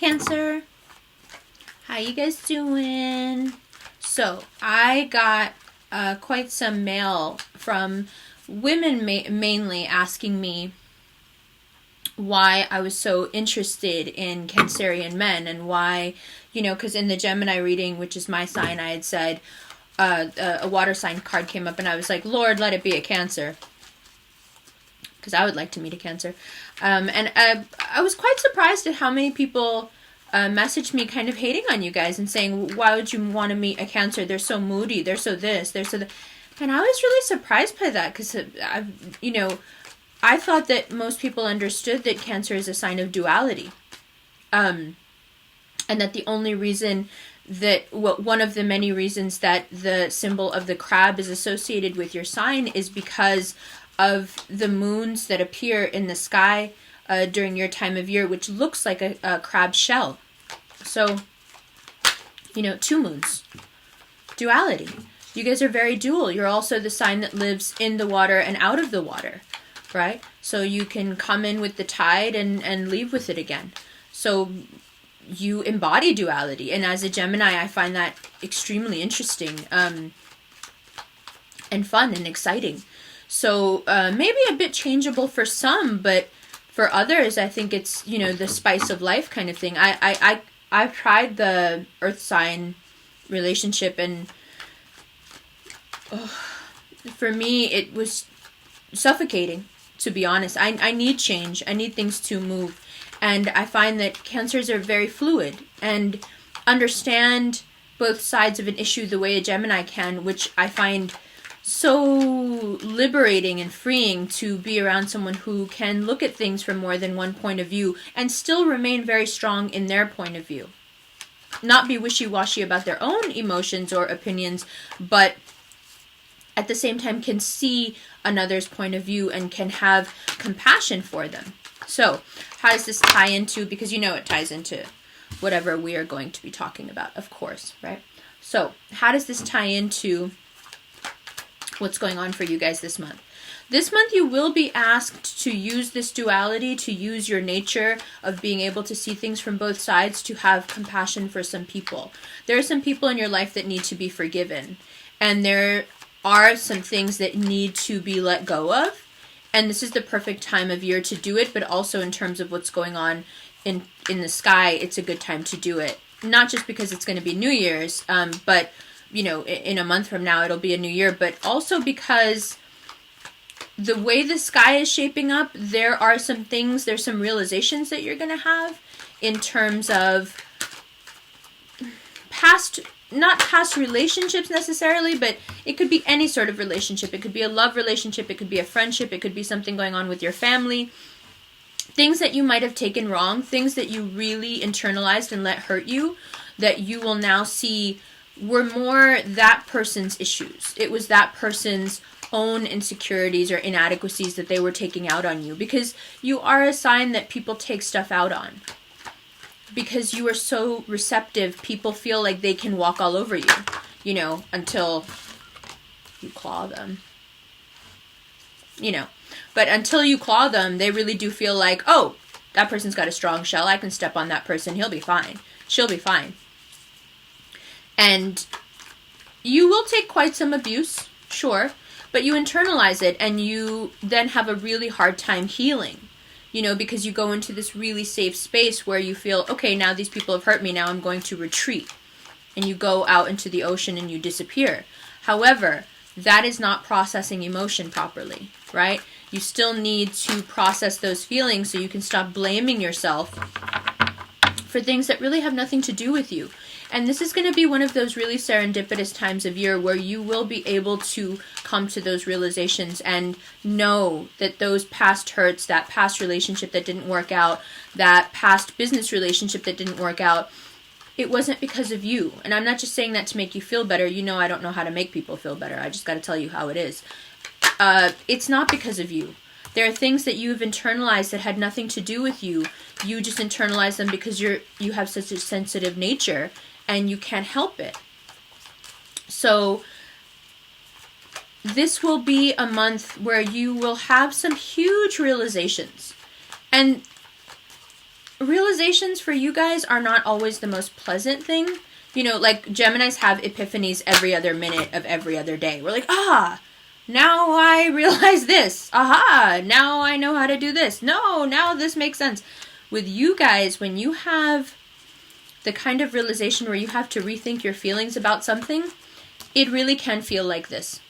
Cancer. How you guys doing? So, I got quite some mail from women mainly asking me why I was so interested in Cancerian men and why, because in the Gemini reading, which is my sign, I had said a water sign card came up and I was like, Lord, let it be a Cancer. Because I would like to meet a Cancer. And I was quite surprised at how many people messaged me kind of hating on you guys and saying, why would you want to meet a Cancer? They're so moody. They're so this. They're so that. And I was really surprised by that because, I thought that most people understood that Cancer is a sign of duality. And that the only reason one of the many reasons that the symbol of the crab is associated with your sign is because of the moons that appear in the sky during your time of year, which looks like a crab shell. So, 2 moons. Duality. You guys are very dual. You're also the sign that lives in the water and out of the water, right? So you can come in with the tide and leave with it again. So you embody duality. And as a Gemini, I find that extremely interesting and fun and exciting. So maybe a bit changeable for some, but for others, I think it's, the spice of life kind of thing. I've tried the earth sign relationship, and for me, it was suffocating, to be honest. I need change. I need things to move. And I find that Cancers are very fluid and understand both sides of an issue the way a Gemini can, which I find so liberating and freeing to be around someone who can look at things from more than one point of view and still remain very strong in their point of view. Not be wishy-washy about their own emotions or opinions, but at the same time can see another's point of view and can have compassion for them. So, how does this tie into, because it ties into whatever we are going to be talking about, of course, right? So, how does this tie into what's going on for you guys this month? This month you will be asked to use this duality, to use your nature of being able to see things from both sides, to have compassion for some people. There are some people in your life that need to be forgiven, and there are some things that need to be let go of, and this is the perfect time of year to do it, but also in terms of what's going on in the sky, it's a good time to do it. Not just because it's going to be New Year's, but in a month from now it'll be a new year, but also because the way the sky is shaping up, there's some realizations that you're going to have in terms of not past relationships necessarily, but it could be any sort of relationship. It could be a love relationship, it could be a friendship, it could be something going on with your family. Things that you might have taken wrong, things that you really internalized and let hurt you, that you will now see were more that person's issues. It was that person's own insecurities or inadequacies that they were taking out on you, because you are a sign that people take stuff out on. Because you are so receptive, people feel like they can walk all over you, until you claw them. But until you claw them, they really do feel like, oh, that person's got a strong shell, I can step on that person, he'll be fine, she'll be fine. And you will take quite some abuse, sure, but you internalize it and you then have a really hard time healing, because you go into this really safe space where you feel, okay, now these people have hurt me, now I'm going to retreat. And you go out into the ocean and you disappear. However, that is not processing emotion properly, right? You still need to process those feelings so you can stop blaming yourself for things that really have nothing to do with you. And this is going to be one of those really serendipitous times of year where you will be able to come to those realizations and know that those past hurts, that past relationship that didn't work out, that past business relationship that didn't work out, it wasn't because of you. And I'm not just saying that to make you feel better. I don't know how to make people feel better. I just got to tell you how it is. It's not because of you. There are things that you've internalized that had nothing to do with you. You just internalize them because you have such a sensitive nature and you can't help it. So this will be a month where you will have some huge realizations. And realizations for you guys are not always the most pleasant thing. You know, like Geminis have epiphanies every other minute of every other day. We're like, now I realize this. Aha, now I know how to do this. No, now this makes sense. With you guys, when you have the kind of realization where you have to rethink your feelings about something, it really can feel like this.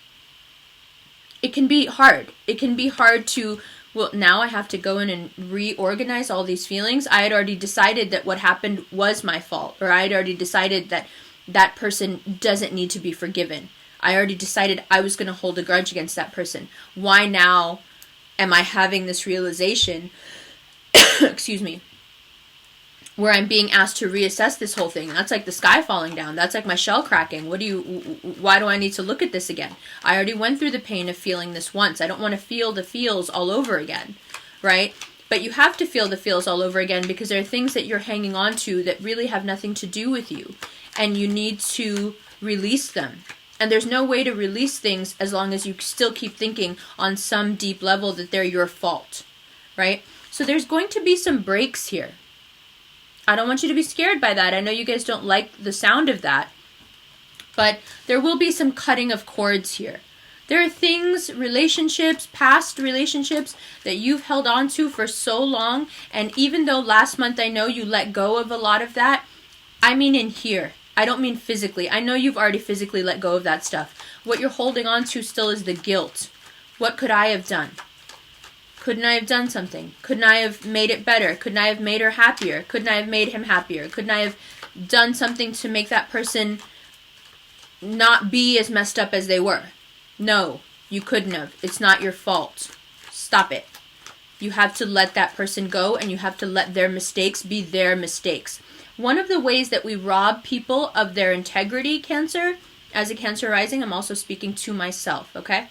It can be hard. It can be hard to, well, now I have to go in and reorganize all these feelings. I had already decided that what happened was my fault, or I had already decided that that person doesn't need to be forgiven. I already decided I was going to hold a grudge against that person. Why now am I having this realization, excuse me, where I'm being asked to reassess this whole thing? That's like the sky falling down. That's like my shell cracking. Why do I need to look at this again? I already went through the pain of feeling this once. I don't want to feel the feels all over again, right? But you have to feel the feels all over again because there are things that you're hanging on to that really have nothing to do with you. And you need to release them. And there's no way to release things as long as you still keep thinking on some deep level that they're your fault, right? So there's going to be some breaks here. I don't want you to be scared by that. I know you guys don't like the sound of that. But there will be some cutting of cords here. There are things, relationships, past relationships that you've held on to for so long. And even though last month I know you let go of a lot of that, I mean in here. I don't mean physically. I know you've already physically let go of that stuff. What you're holding on to still is the guilt. What could I have done? Couldn't I have done something? Couldn't I have made it better? Couldn't I have made her happier? Couldn't I have made him happier? Couldn't I have done something to make that person not be as messed up as they were? No, you couldn't have. It's not your fault. Stop it. You have to let that person go, and you have to let their mistakes be their mistakes. One of the ways that we rob people of their integrity, Cancer, as a Cancer rising, I'm also speaking to myself, okay?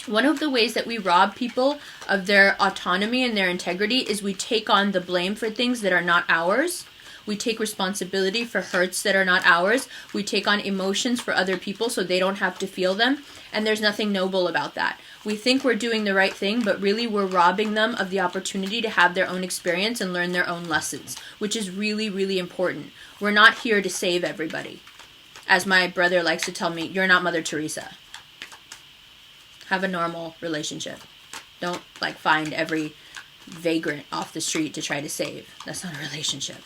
One of the ways that we rob people of their autonomy and their integrity is we take on the blame for things that are not ours. We take responsibility for hurts that are not ours. We take on emotions for other people so they don't have to feel them. And there's nothing noble about that. We think we're doing the right thing, but really we're robbing them of the opportunity to have their own experience and learn their own lessons, which is really, really important. We're not here to save everybody. As my brother likes to tell me, you're not Mother Teresa. Have a normal relationship. Don't find every vagrant off the street to try to save. That's not a relationship.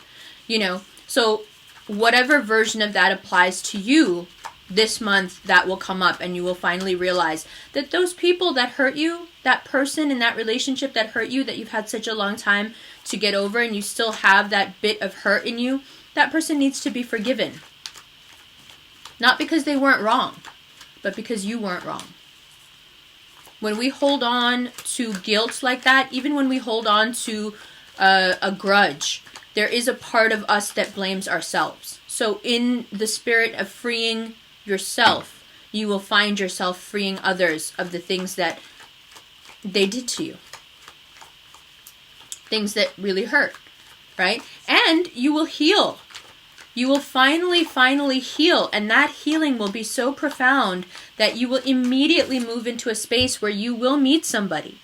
You know, so whatever version of that applies to you, this month that will come up, and you will finally realize that those people that hurt you, that person in that relationship that hurt you, that you've had such a long time to get over, and you still have that bit of hurt in you, that person needs to be forgiven. Not because they weren't wrong, but because you weren't wrong. When we hold on to guilt like that, even when we hold on to a grudge, there is a part of us that blames ourselves. So in the spirit of freeing yourself, you will find yourself freeing others of the things that they did to you. Things that really hurt, right? And you will heal. You will finally heal. And that healing will be so profound that you will immediately move into a space where you will meet somebody.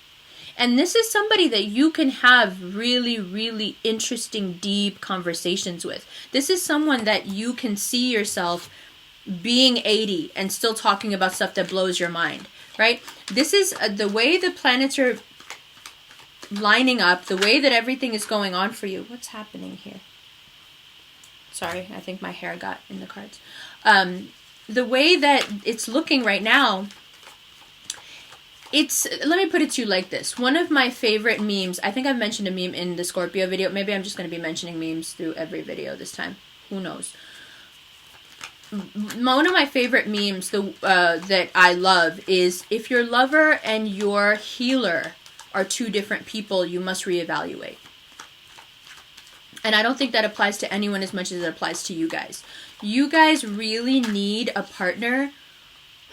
And this is somebody that you can have really, really interesting, deep conversations with. This is someone that you can see yourself being 80 and still talking about stuff that blows your mind, right? This is the way the planets are lining up, the way that everything is going on for you. What's happening here? Sorry, I think my hair got in the cards. The way that it's looking right now, let me put it to you like this. One of my favorite memes, I think I've mentioned a meme in the Scorpio video. Maybe I'm just going to be mentioning memes through every video this time. Who knows? One of my favorite memes that I love is, if your lover and your healer are two different people, you must reevaluate. And I don't think that applies to anyone as much as it applies to you guys. You guys really need a partner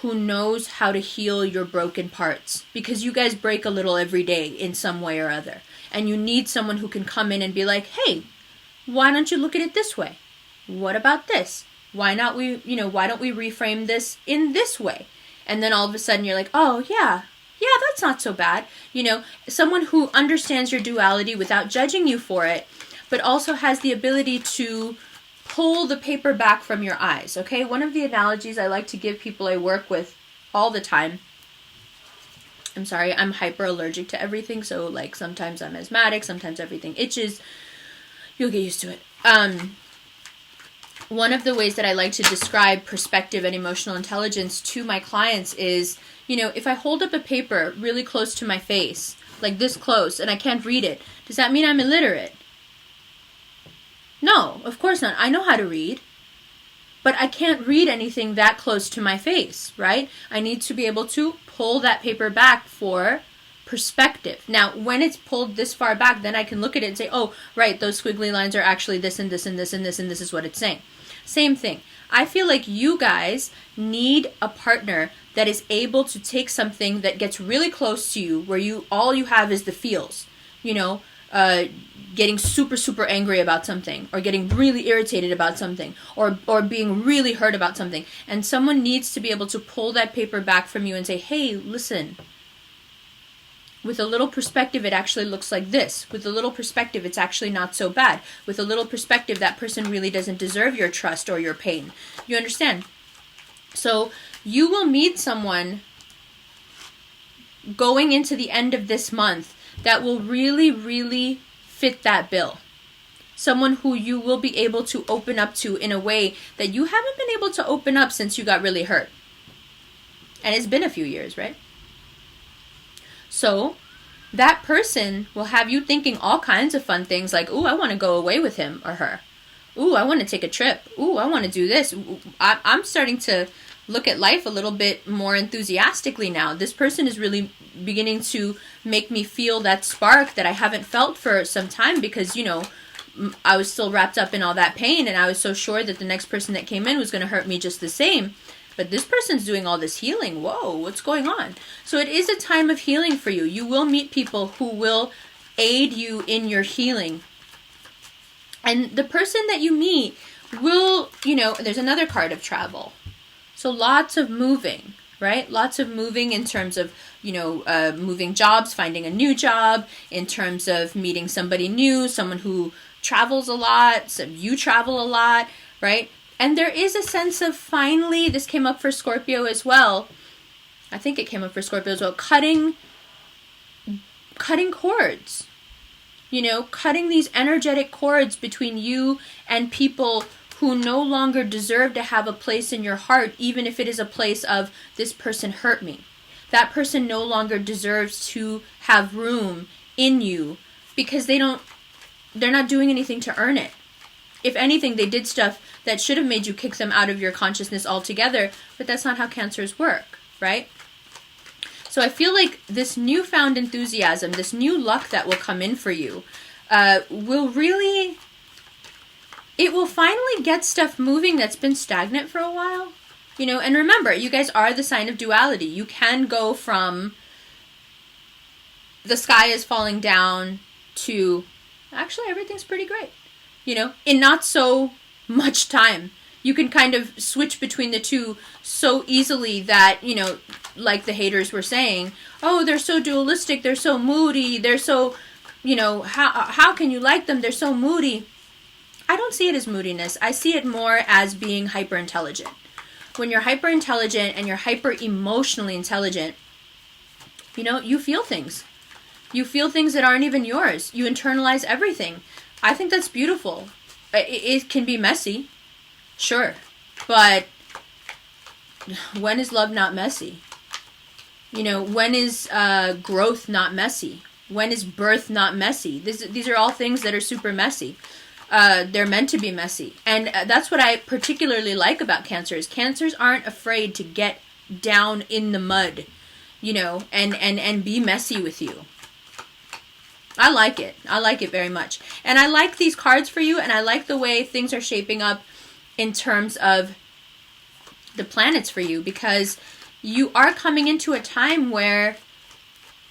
who knows how to heal your broken parts, because you guys break a little every day in some way or other. And you need someone who can come in and be like, hey, why don't you look at it this way? What about this? Why don't we reframe this in this way? And then all of a sudden you're like, oh yeah, that's not so bad. Someone who understands your duality without judging you for it, but also has the ability to pull the paper back from your eyes, okay? One of the analogies I like to give people I work with all the time, I'm sorry, I'm hyper allergic to everything, so like sometimes I'm asthmatic, sometimes everything itches. You'll get used to it. One of the ways that I like to describe perspective and emotional intelligence to my clients is, you know, if I hold up a paper really close to my face, like this close, and I can't read it, does that mean I'm illiterate? No, of course not. I know how to read, but I can't read anything that close to my face, right? I need to be able to pull that paper back for perspective. Now, when it's pulled this far back, then I can look at it and say, oh, right, those squiggly lines are actually this and this and this and this, and this is what it's saying. Same thing. I feel like you guys need a partner that is able to take something that gets really close to you, where all you have is the feels, you know, getting super, super angry about something, or getting really irritated about something, or being really hurt about something. And someone needs to be able to pull that paper back from you and say, hey, listen, with a little perspective, it actually looks like this. With a little perspective, it's actually not so bad. With a little perspective, that person really doesn't deserve your trust or your pain. You understand? So you will meet someone going into the end of this month that will really, really fit that bill. Someone who you will be able to open up to in a way that you haven't been able to open up since you got really hurt. And it's been a few years, right? So that person will have you thinking all kinds of fun things like, ooh, I want to go away with him or her. Ooh, I want to take a trip. Ooh, I want to do this. Ooh, I'm starting to look at life a little bit more enthusiastically now. This person is really beginning to make me feel that spark that I haven't felt for some time because, you know, I was still wrapped up in all that pain, and I was so sure that the next person that came in was going to hurt me just the same. But this person's doing all this healing. Whoa, what's going on? So it is a time of healing for you. You will meet people who will aid you in your healing. And the person that you meet will, you know, there's another card of travel. So lots of moving, right? Lots of moving in terms of, you know, moving jobs, finding a new job, in terms of meeting somebody new, someone who travels a lot, so you travel a lot, right? And there is a sense of finally, this came up for Scorpio as well. I think it came up for Scorpio as well. Cutting cords. You know, cutting these energetic cords between you and people who no longer deserve to have a place in your heart, even if it is a place of, this person hurt me. That person no longer deserves to have room in you because they're not doing anything to earn it. If anything, they did stuff that should have made you kick them out of your consciousness altogether, but that's not how cancers work, right? So I feel like this newfound enthusiasm, this new luck that will come in for you, will finally get stuff moving that's been stagnant for a while. You know, and remember, you guys are the sign of duality. You can go from the sky is falling down to, actually, everything's pretty great. You know, in not so much time. You can kind of switch between the two so easily that, you know, like the haters were saying, oh, they're so dualistic, they're so moody, they're so, you know, how can you like them? They're so moody. I don't see it as moodiness. I see it more as being hyper intelligent. When you're hyper intelligent and you're hyper emotionally intelligent, you know, you feel things. You feel things that aren't even yours. You internalize everything. I think that's beautiful. It can be messy, sure, but when is love not messy? You know, when is growth not messy? When is birth not messy? These are all things that are super messy. They're meant to be messy. And that's what I particularly like about cancers. Cancers aren't afraid to get down in the mud, you know, and be messy with you. I like it. I like it very much. And I like these cards for you, and I like the way things are shaping up in terms of the planets for you, because you are coming into a time where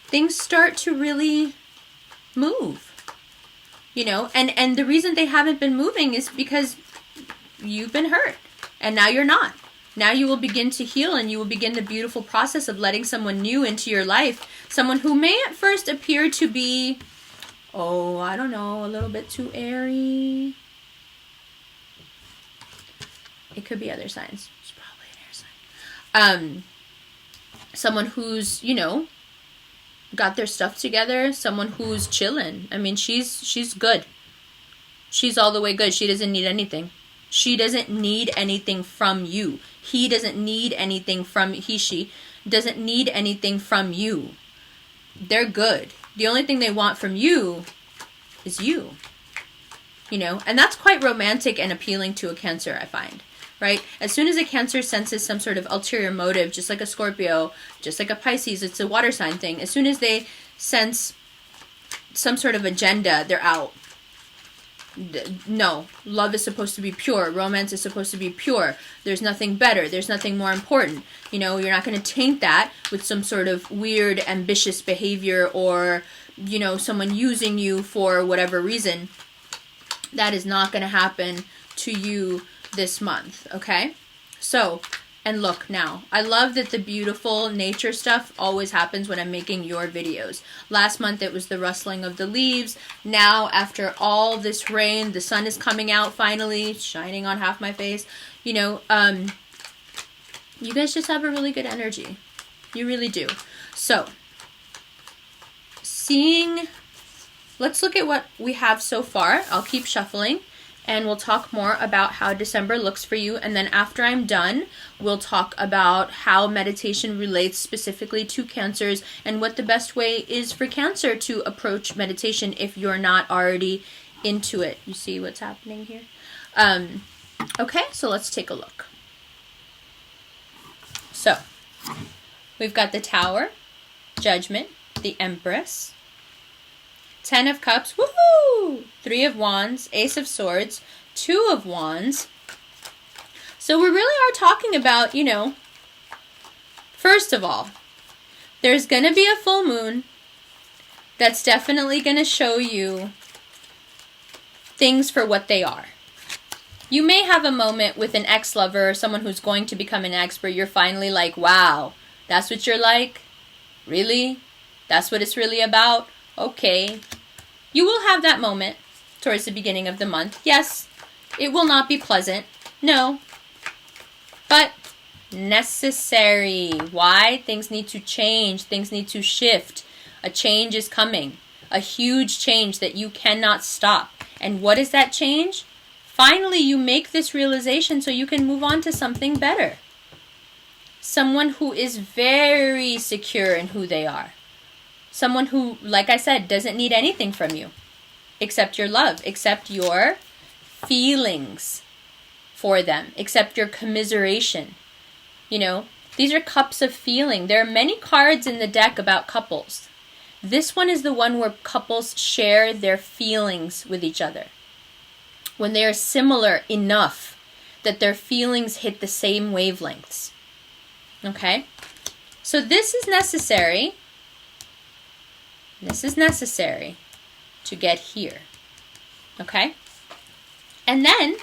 things start to really move. You know, and the reason they haven't been moving is because you've been hurt, and now you're not. Now you will begin to heal, and you will begin the beautiful process of letting someone new into your life, someone who may at first appear to be Oh, I don't know, a little bit too airy. It could be other signs. It's probably an air sign. Someone who's, you know, got their stuff together. Someone who's chilling. I mean, she's good. She's all the way good. She doesn't need anything. She doesn't need anything from you. He doesn't need anything from, she doesn't need anything from you. They're good. The only thing they want from you is you. You know, and that's quite romantic and appealing to a Cancer, I find. Right? As soon as a Cancer senses some sort of ulterior motive, just like a Scorpio, just like a Pisces, it's a water sign thing. As soon as they sense some sort of agenda, they're out. No, love is supposed to be pure. Romance is supposed to be pure. There's nothing better. There's nothing more important. You know, you're not going to taint that with some sort of weird, ambitious behavior or, you know, someone using you for whatever reason. That is not going to happen to you this month, okay? So, and look now, I love that the beautiful nature stuff always happens when I'm making your videos. Last month it was the rustling of the leaves. Now, after all this rain, the sun is coming out finally, shining on half my face. You know, you guys just have a really good energy. You really do. So, let's look at what we have so far. I'll keep shuffling. And we'll talk more about how December looks for you. And then after I'm done, we'll talk about how meditation relates specifically to Cancers and what the best way is for Cancer to approach meditation if you're not already into it. You see what's happening here? Okay, so let's take a look. So, we've got the Tower, Judgment, the Empress, 10 of Cups, woohoo! 3 of Wands, Ace of Swords, 2 of Wands. So we really are talking about, you know, first of all, there's going to be a full moon that's definitely going to show you things for what they are. You may have a moment with an ex-lover or someone who's going to become an ex where you're finally like, wow, that's what you're like? Really? That's what it's really about? Okay. You will have that moment towards the beginning of the month. Yes, it will not be pleasant. No. But necessary. Why? Things need to change. Things need to shift. A change is coming. A huge change that you cannot stop. And what is that change? Finally, you make this realization so you can move on to something better. Someone who is very secure in who they are. Someone who, like I said, doesn't need anything from you except your love, except your feelings for them, except your commiseration. You know, these are cups of feeling. There are many cards in the deck about couples. This one is the one where couples share their feelings with each other. When they are similar enough that their feelings hit the same wavelengths. Okay? So this is necessary. This is necessary to get here. Okay? And then,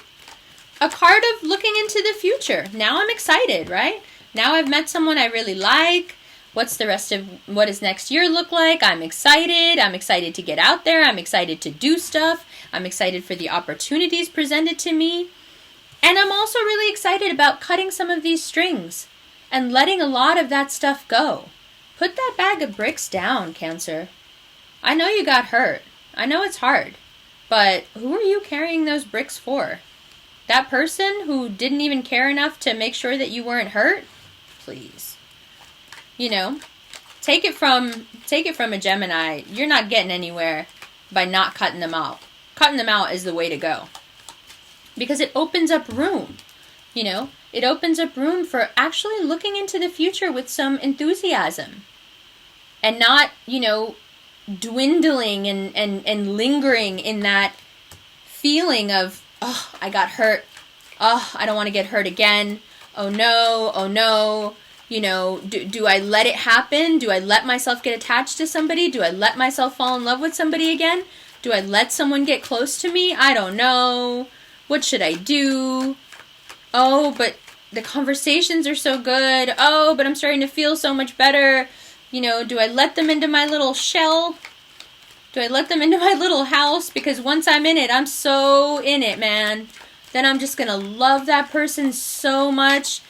a card of looking into the future. Now I'm excited, right? Now I've met someone I really like. What does next year look like? I'm excited. I'm excited to get out there. I'm excited to do stuff. I'm excited for the opportunities presented to me. And I'm also really excited about cutting some of these strings and letting a lot of that stuff go. Put that bag of bricks down, Cancer. I know you got hurt. I know it's hard. But who are you carrying those bricks for? That person who didn't even care enough to make sure that you weren't hurt? Please. You know, take it from a Gemini. You're not getting anywhere by not cutting them out. Cutting them out is the way to go. Because it opens up room. You know, it opens up room for actually looking into the future with some enthusiasm. And not, you know, dwindling and lingering in that feeling of, oh, I got hurt. Oh, I don't want to get hurt again. Oh no, oh no. You know, do I let it happen? Do I let myself get attached to somebody? Do I let myself fall in love with somebody again? Do I let someone get close to me? I don't know. What should I do? Oh, but the conversations are so good. Oh, but I'm starting to feel so much better. You know, do I let them into my little shell? Do I let them into my little house? Because once I'm in it, I'm so in it, man. Then I'm just going to love that person so much.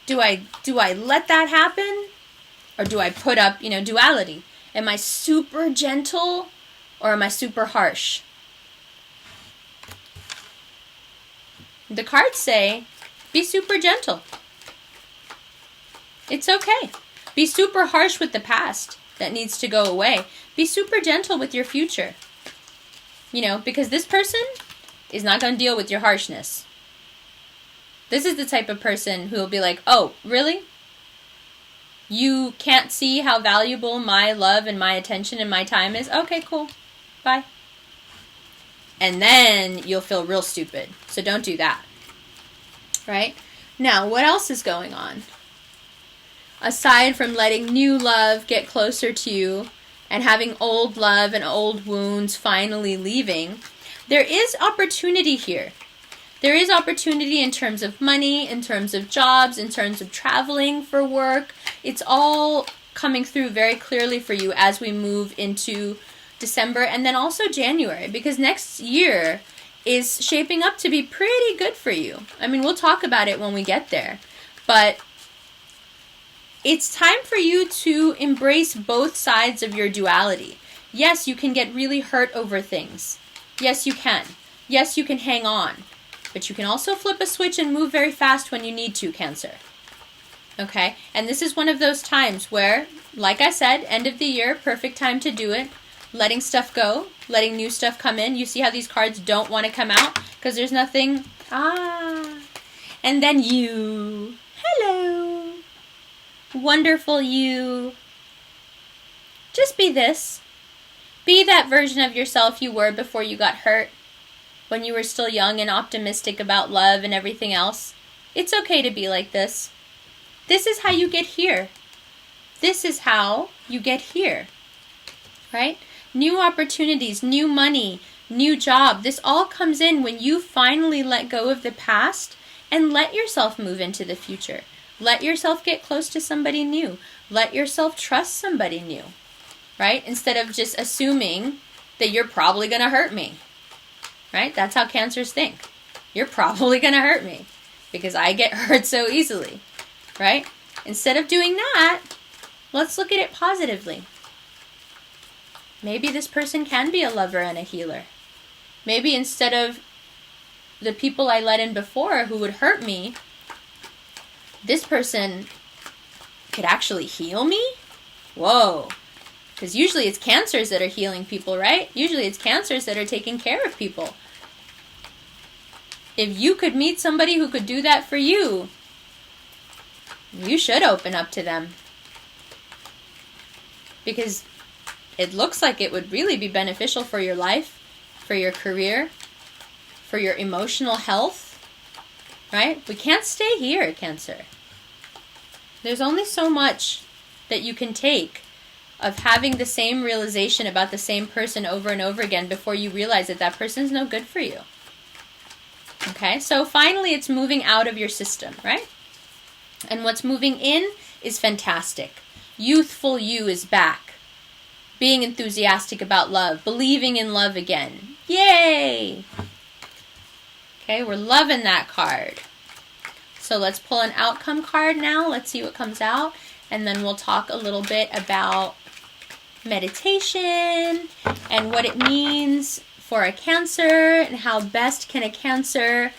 Do I let that happen? Or do I put up, duality? Am I super gentle or am I super harsh? The cards say, be super gentle. It's okay. Be super harsh with the past that needs to go away. Be super gentle with your future. Because this person is not going to deal with your harshness. This is the type of person who will be like, oh, really? You can't see how valuable my love and my attention and my time is? Okay, cool. Bye. And then you'll feel real stupid. So don't do that. Right? Now, what else is going on? Aside from letting new love get closer to you and having old love and old wounds finally leaving, there is opportunity here. There is opportunity in terms of money, in terms of jobs, in terms of traveling for work. It's all coming through very clearly for you as we move into December and then also January, because next year is shaping up to be pretty good for you. I mean, we'll talk about it when we get there, but it's time for you to embrace both sides of your duality. Yes, you can get really hurt over things. Yes, you can. Yes, you can hang on. But you can also flip a switch and move very fast when you need to, Cancer. Okay? And this is one of those times where, like I said, end of the year, perfect time to do it. Letting stuff go, letting new stuff come in. You see how these cards don't want to come out? Because there's nothing. And then you. Hello. Wonderful you. Just be this. Be that version of yourself you were before you got hurt. When you were still young and optimistic about love and everything else. It's okay to be like this. This is how you get here. This is how you get here. Right? New opportunities, new money, new job. This all comes in when you finally let go of the past and let yourself move into the future. Let yourself get close to somebody new. Let yourself trust somebody new. Right? Instead of just assuming that you're probably going to hurt me. Right? That's how Cancers think. You're probably going to hurt me because I get hurt so easily. Right? Instead of doing that, let's look at it positively. Maybe this person can be a lover and a healer. Maybe instead of the people I let in before who would hurt me, this person could actually heal me? Whoa. Because usually it's Cancers that are healing people, right? Usually it's Cancers that are taking care of people. If you could meet somebody who could do that for you, you should open up to them. Because it looks like it would really be beneficial for your life, for your career, for your emotional health, right? We can't stay here, Cancer. There's only so much that you can take of having the same realization about the same person over and over again before you realize that that person's no good for you. Okay, so finally it's moving out of your system, right? And what's moving in is fantastic. Youthful you is back. Being enthusiastic about love, believing in love again. Yay! Okay, we're loving that card. So let's pull an outcome card now. Let's see what comes out. And then we'll talk a little bit about meditation and what it means for a Cancer and how best can a Cancer,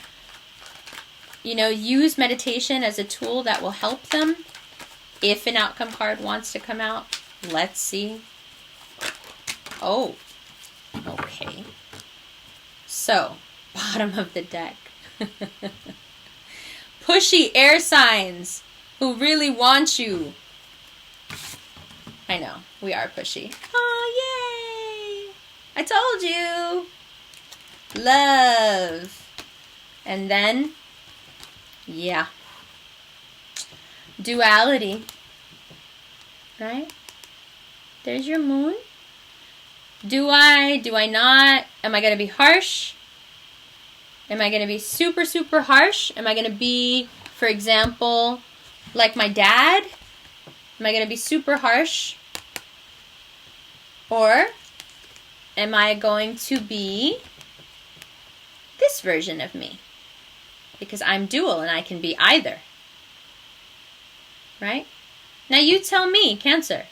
use meditation as a tool that will help them. If an outcome card wants to come out, let's see. Oh, okay. So, bottom of the deck. Pushy air signs who really want you. I know, we are pushy. Oh, yay! I told you! Love. And then, yeah. Duality. Right? There's your moon. Do I not? Am I going to be harsh? Am I going to be super, super harsh? Am I going to be, for example, like my dad? Am I going to be super harsh? Or am I going to be this version of me? Because I'm dual and I can be either. Right? Now you tell me, Cancer,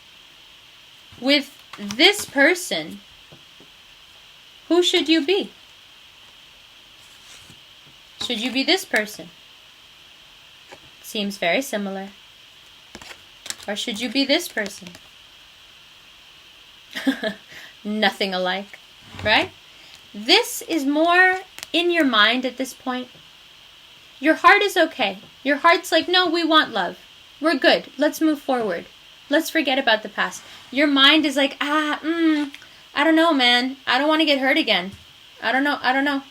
with this person, who should you be? Should you be this person? Seems very similar. Or should you be this person? Nothing alike, right? This is more in your mind at this point. Your heart is okay. Your heart's like, no, we want love. We're good. Let's move forward. Let's forget about the past. Your mind is like, I don't know, man. I don't want to get hurt again. I don't know. I don't know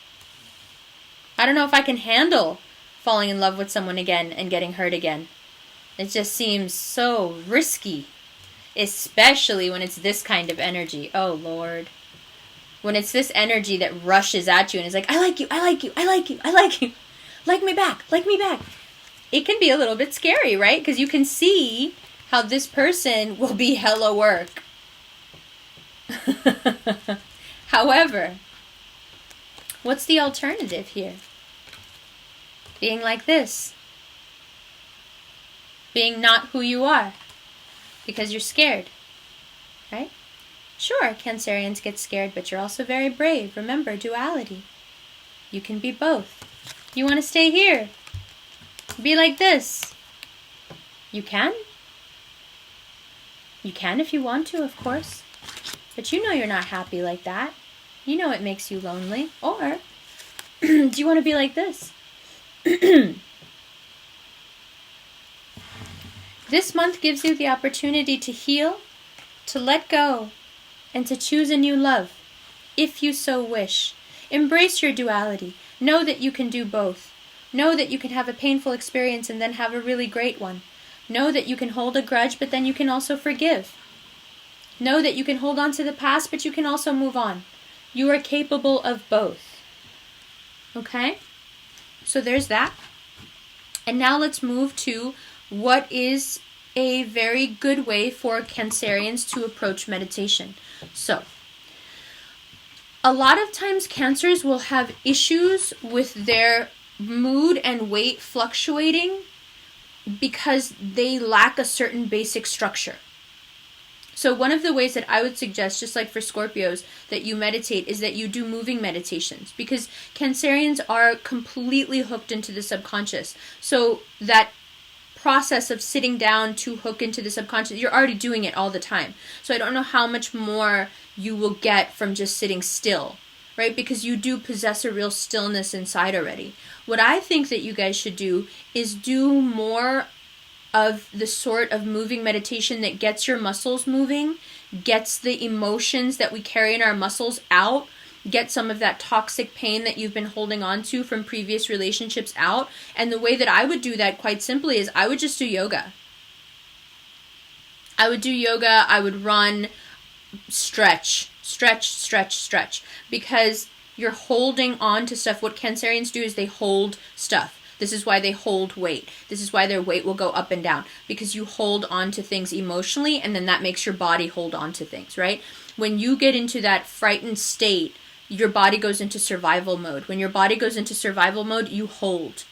if I can handle falling in love with someone again and getting hurt again. It just seems so risky. Especially when it's this kind of energy. Oh, Lord. When it's this energy that rushes at you and is like, I like you, I like you, I like you, I like you. Like me back, like me back. It can be a little bit scary, right? Because you can see how this person will be hella work. However, what's the alternative here? Being like this. Being not who you are. Because you're scared. Right? Sure, Cancerians get scared, but you're also very brave. Remember, duality. You can be both. You want to stay here. Be like this. You can. You can if you want to, of course. But you know you're not happy like that. You know it makes you lonely. Or, do you want to be like this? This month gives you the opportunity to heal, to let go, and to choose a new love, if you so wish. Embrace your duality. Know that you can do both. Know that you can have a painful experience and then have a really great one. Know that you can hold a grudge, but then you can also forgive. Know that you can hold on to the past, but you can also move on. You are capable of both. Okay? So there's that. And now let's move to what is a very good way for Cancerians to approach meditation. So, a lot of times Cancers will have issues with their mood and weight fluctuating because they lack a certain basic structure. So one of the ways that I would suggest, just like for Scorpios, that you meditate is that you do moving meditations, because Cancerians are completely hooked into the subconscious. So that process of sitting down to hook into the subconscious, you're already doing it all the time. So I don't know how much more you will get from just sitting still, right? Because you do possess a real stillness inside already. What I think that you guys should do is do more of the sort of moving meditation that gets your muscles moving, gets the emotions that we carry in our muscles out, get some of that toxic pain that you've been holding on to from previous relationships out. And the way that I would do that, quite simply, is I would just do yoga. I would do yoga, I would run, stretch, because you're holding on to stuff. What Cancerians do is they hold stuff. This is why they hold weight. This is why their weight will go up and down, because you hold on to things emotionally, and then that makes your body hold on to things, right? When you get into that frightened state, your body goes into survival mode. When your body goes into survival mode, you hold,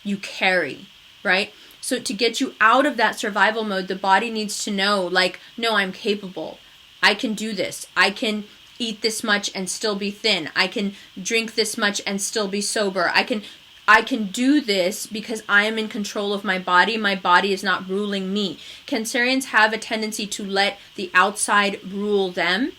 you carry, right? So to get you out of that survival mode, the body needs to know, like, no, I'm capable. I can do this. I can eat this much and still be thin. I can drink this much and still be sober. I can do this because I am in control of my body. My body is not ruling me. Cancerians have a tendency to let the outside rule them,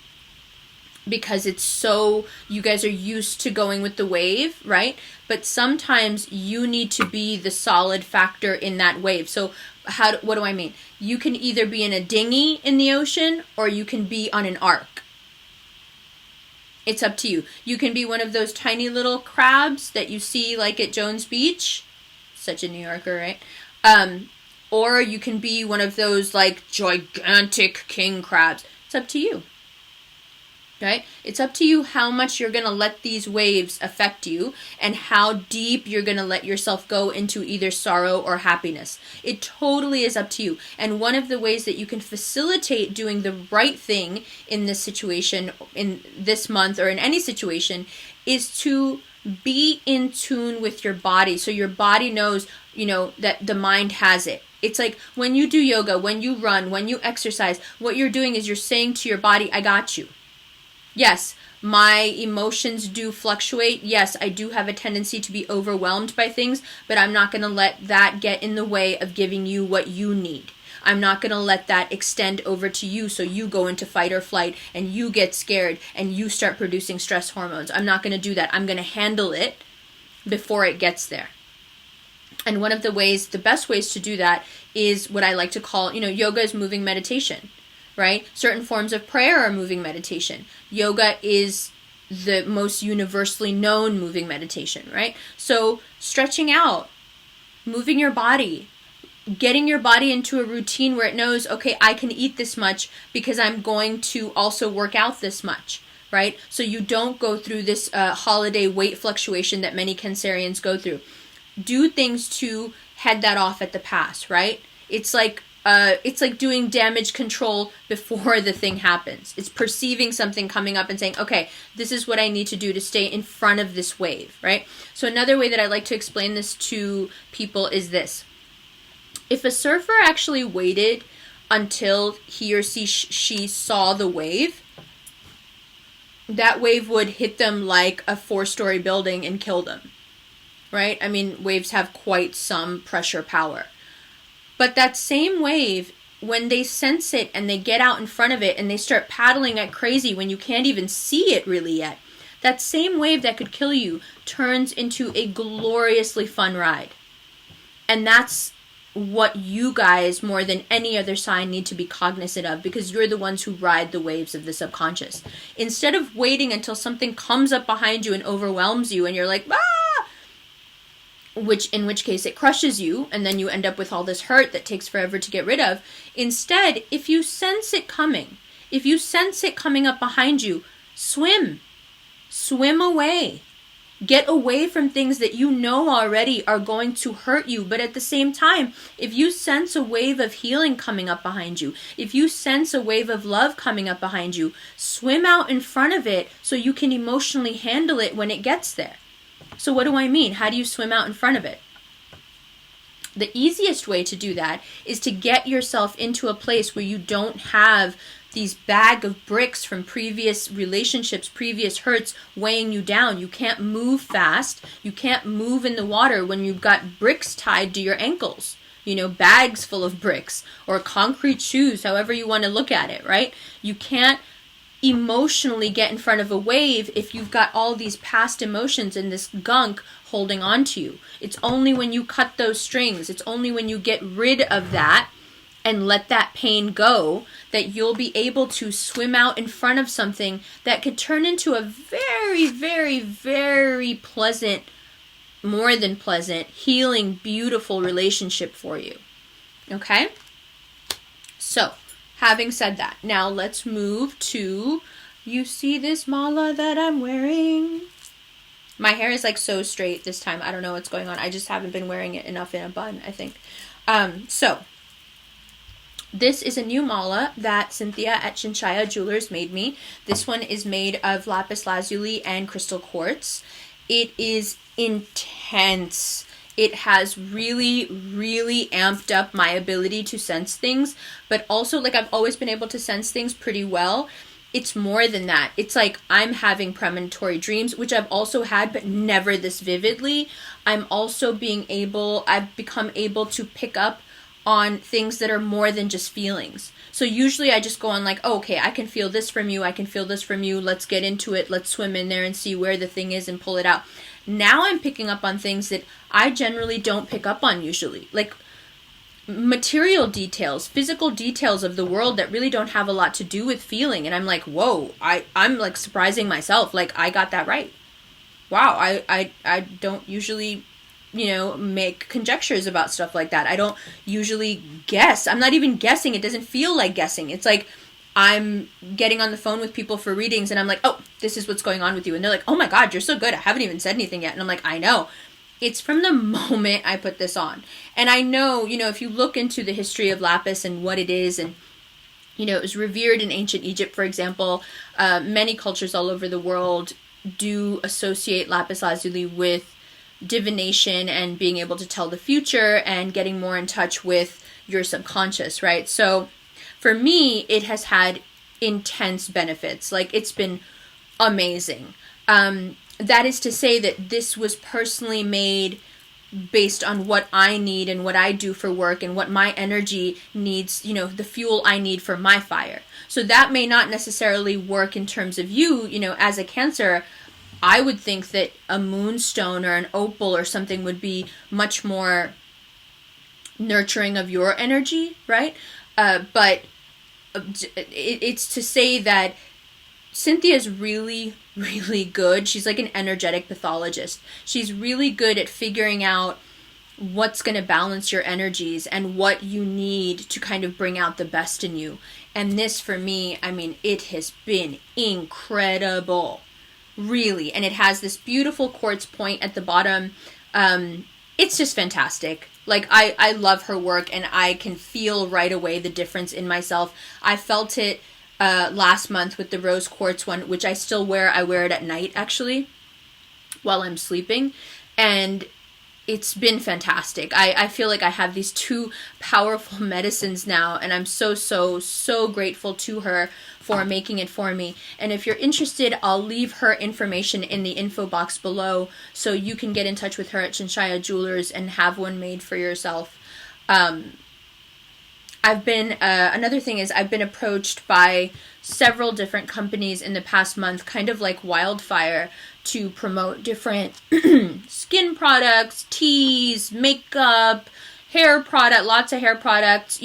because it's so, you guys are used to going with the wave, right? But sometimes you need to be the solid factor in that wave. So what do I mean? You can either be in a dinghy in the ocean, or you can be on an ark. It's up to you. You can be one of those tiny little crabs that you see like at Jones Beach. Such a New Yorker, right? Or you can be one of those like gigantic king crabs. It's up to you. right? It's up to you how much you're going to let these waves affect you and how deep you're going to let yourself go into either sorrow or happiness. It totally is up to you. And one of the ways that you can facilitate doing the right thing in this situation, in this month, or in any situation, is to be in tune with your body. So your body knows, that the mind has it. It's like when you do yoga, when you run, when you exercise, what you're doing is you're saying to your body, I got you. Yes, my emotions do fluctuate. Yes, I do have a tendency to be overwhelmed by things, but I'm not going to let that get in the way of giving you what you need. I'm not going to let that extend over to you so you go into fight or flight and you get scared and you start producing stress hormones. I'm not going to do that. I'm going to handle it before it gets there. And one of the best ways to do that is what I like to call, yoga is moving meditation. Right? Certain forms of prayer are moving meditation. Yoga is the most universally known moving meditation, right? So stretching out, moving your body, getting your body into a routine where it knows, okay, I can eat this much because I'm going to also work out this much, right? So you don't go through this holiday weight fluctuation that many Cancerians go through. Do things to head that off at the pass, right? It's like doing damage control before the thing happens. It's perceiving something coming up and saying, okay, this is what I need to do to stay in front of this wave, right? So another way that I like to explain this to people is this. If a surfer actually waited until he or she saw the wave, that wave would hit them like a 4-story building and kill them, right? I mean, waves have quite some pressure power. But that same wave, when they sense it and they get out in front of it and they start paddling like crazy when you can't even see it really yet, that same wave that could kill you turns into a gloriously fun ride. And that's what you guys, more than any other sign, need to be cognizant of, because you're the ones who ride the waves of the subconscious. Instead of waiting until something comes up behind you and overwhelms you and you're like, ah! In which case it crushes you, and then you end up with all this hurt that takes forever to get rid of. Instead, if you sense it coming up behind you, swim away. Get away from things that you know already are going to hurt you. But at the same time, if you sense a wave of healing coming up behind you, if you sense a wave of love coming up behind you, swim out in front of it so you can emotionally handle it when it gets there. So what do I mean? How do you swim out in front of it? The easiest way to do that is to get yourself into a place where you don't have these bag of bricks from previous relationships, previous hurts weighing you down. You can't move fast. You can't move in the water when you've got bricks tied to your ankles. Bags full of bricks or concrete shoes, however you want to look at it, right? You can't emotionally get in front of a wave if you've got all these past emotions and this gunk holding on to you. It's only when you cut those strings, it's only when you get rid of that and let that pain go that you'll be able to swim out in front of something that could turn into a very, very, very pleasant, more than pleasant, healing, beautiful relationship for you. Okay? So, having said that, now let's move to, you see this mala that I'm wearing? My hair is like so straight this time. I don't know what's going on. I just haven't been wearing it enough in a bun, I think. So, this is a new mala that Cynthia at Chinchaya Jewelers made me. This one is made of lapis lazuli and crystal quartz. It is intense. It has really, really amped up my ability to sense things, but also, like, I've always been able to sense things pretty well. It's more than that. It's like I'm having premonitory dreams, which I've also had, but never this vividly. I've become able to pick up on things that are more than just feelings. So usually I just go on like, oh, okay, I can feel this from you, I can feel this from you, let's get into it, let's swim in there and see where the thing is and pull it out. Now I'm picking up on things that I generally don't pick up on usually. Like material details, physical details of the world that really don't have a lot to do with feeling. And I'm like, whoa, I'm like surprising myself. Like, I got that right. Wow, I don't usually, make conjectures about stuff like that. I don't usually guess. I'm not even guessing. It doesn't feel like guessing. It's like I'm getting on the phone with people for readings and I'm like, oh, this is what's going on with you. And they're like, oh my God, you're so good. I haven't even said anything yet. And I'm like, I know. It's from the moment I put this on. And I know, if you look into the history of lapis and what it is, and, it was revered in ancient Egypt, for example. Many cultures all over the world do associate lapis lazuli with divination and being able to tell the future and getting more in touch with your subconscious, right? So for me, it has had intense benefits. Like, it's been amazing. That is to say that this was personally made based on what I need and what I do for work and what my energy needs, the fuel I need for my fire. So that may not necessarily work in terms of you, as a Cancer. I would think that a moonstone or an opal or something would be much more nurturing of your energy, right? But it's to say that Cynthia's really, really good. She's like an energetic pathologist. She's really good at figuring out what's going to balance your energies and what you need to kind of bring out the best in you. And this, for me, it has been incredible. Really. And it has this beautiful quartz point at the bottom. It's just fantastic. Like, I love her work, and I can feel right away the difference in myself. I felt it last month with the rose quartz one, which I still wear. I wear it at night, actually, while I'm sleeping. And it's been fantastic. I feel like I have these two powerful medicines now, and I'm so, so, so grateful to her for making it for me. And if you're interested, I'll leave her information in the info box below so you can get in touch with her at Shinshaya Jewelers and have one made for yourself. Another thing is I've been approached by several different companies in the past month, kind of like wildfire, to promote different skin products, teas, makeup, hair product, lots of hair products,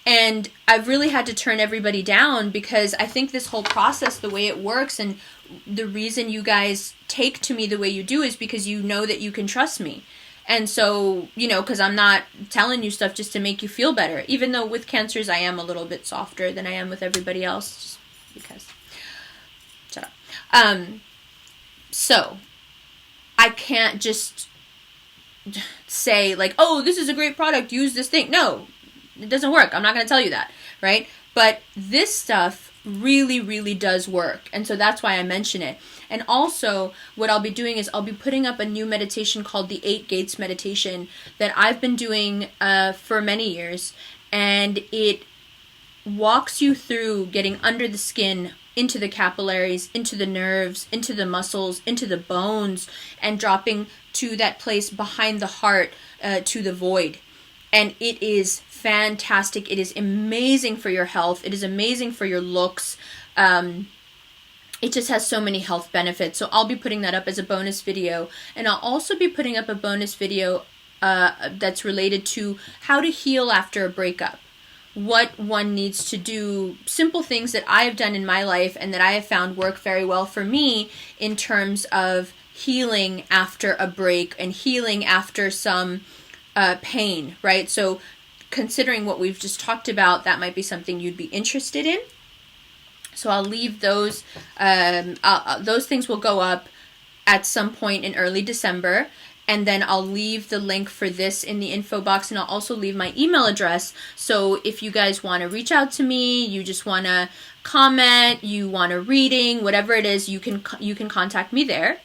and I've really had to turn everybody down because I think this whole process, the way it works, and the reason you guys take to me the way you do is because you know that you can trust me. And so, because I'm not telling you stuff just to make you feel better, even though with Cancers I am a little bit softer than I am with everybody else, just because. Shut up. So, I can't just say, like, oh, this is a great product, use this thing. No, it doesn't work. I'm not going to tell you that, right? But this stuff really, really does work. And so that's why I mention it. And also, what I'll be doing is I'll be putting up a new meditation called the 8 Gates Meditation that I've been doing for many years. And it walks you through getting under the skin, into the capillaries, into the nerves, into the muscles, into the bones, and dropping to that place behind the heart, to the void. And it is fantastic. It is amazing for your health. It is amazing for your looks. It just has so many health benefits. So I'll be putting that up as a bonus video. And I'll also be putting up a bonus video that's related to how to heal after a breakup. What one needs to do, simple things that I have done in my life and that I have found work very well for me in terms of healing after a break and healing after some pain, right? So considering what we've just talked about, that might be something you'd be interested in. So I'll leave those things will go up at some point in early December. And then I'll leave the link for this in the info box, and I'll also leave my email address. So if you guys want to reach out to me, you just want to comment, you want a reading, whatever it is, you can contact me there.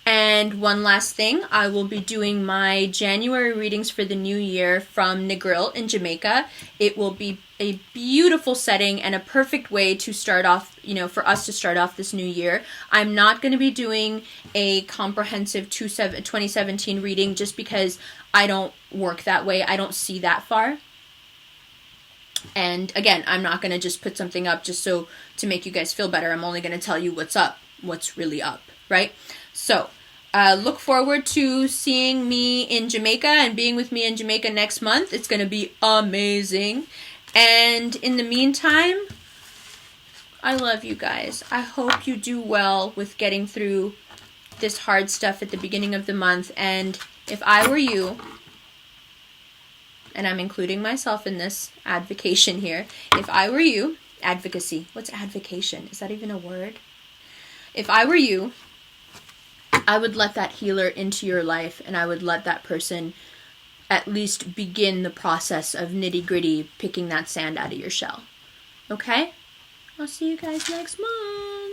And one last thing, I will be doing my January readings for the new year from Negril in Jamaica. It will be a beautiful setting and a perfect way to start off, for us to start off this new year. I'm not going to be doing a comprehensive 2017 reading just because I don't work that way. I don't see that far. And again, I'm not going to just put something up just to make you guys feel better. I'm only going to tell you what's up, what's really up, right? So, look forward to seeing me in Jamaica and being with me in Jamaica next month. It's going to be amazing. And in the meantime, I love you guys. I hope you do well with getting through this hard stuff at the beginning of the month. And if I were you, and I'm including myself in this advocation here, if I were you, advocacy. What's advocation? Is that even a word? If I were you, I would let that healer into your life, and I would let that person at least begin the process of nitty-gritty picking that sand out of your shell. Okay? I'll see you guys next month.